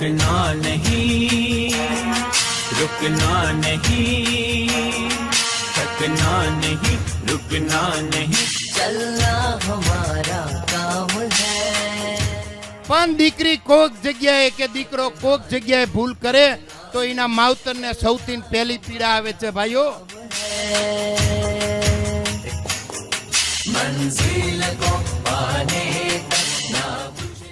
रुकना नहीं, रुकना नहीं, थकना नहीं, रुकना नहीं, चलना हमारा काम है। પણ દીકરી કોક જગ્યાએ કે દીકરો કોક જગ્યાએ ભૂલ કરે તો એના માવતરને સૌથી પહેલી પીડા આવે છે ભાઈઓ। મંઝિલ કો પાને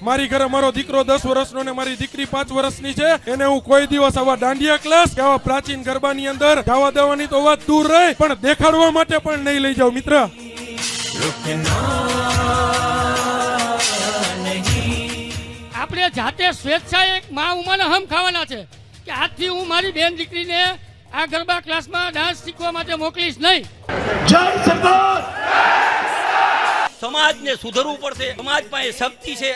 મારી ઘરે મારો દીકરો 10 વર્ષનો ને મારી દીકરી 5 વર્ષની છે, એને હું કોઈ દિવસ આવા દાંડિયા ક્લાસ કે આવા પ્રાચીન ગરબાની અંદર જવા દેવાની તો વાત દૂર રહે, પણ દેખાડવા માટે પણ નહીં લઈ જાઉં મિત્ર। આપણે જાતે સ્વેચ્છાએ એક મા ઉમાને હમ ખાવાના છે કે આજથી હું મારી બેન દીકરીને આ ગરબા ક્લાસમાં ડાન્સ શીખવા માટે મોકલીશ નહીં। જય સરદાર। સમાજને સુધરવું પડશે, સમાજ પાસે શક્તિ છે।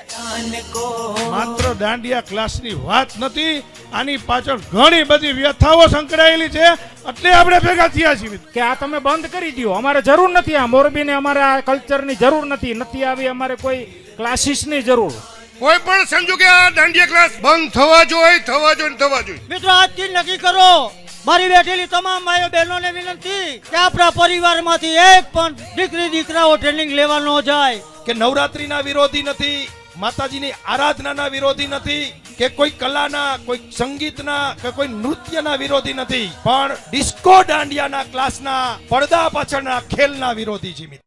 માત્ર દાંડિયા ક્લાસની વાત નથી, આની પાછળ ઘણી બધી વ્યથાઓ સંકળાયેલી છે, એટલે આપણે ભેગા થયા છીએ કે આ તમે બંધ કરી દો, અમારે જરૂર નથી, આ મોરબીને અમારે આ કલ્ચરની જરૂર નથી આવી, અમારે કોઈ ક્લાસીસની જરૂર। કોઈ પણ સંજોગે આ દાંડિયા ક્લાસ બંધ થવા જોઈએ। મિત્રો આજથી નક્કી કરો, મારી બેઠેલી તમામ ભાઈઓ બહેનોને વિનંતી કે આપણા પરિવારમાંથી એક પણ દીકરી દીકરાઓ ટ્રેનિંગ લેવા ન જાય। કે નવરાત્રીના વિરોધી નથી, માતાજીની આરાધનાના વિરોધી નથી, કે કોઈ કલાના, કોઈ સંગીતના કે કોઈ નૃત્યના વિરોધી નથી, પણ ડિસ્કો દાંડિયાના ક્લાસના પડદા પાછળના ખેલના વિરોધી છે।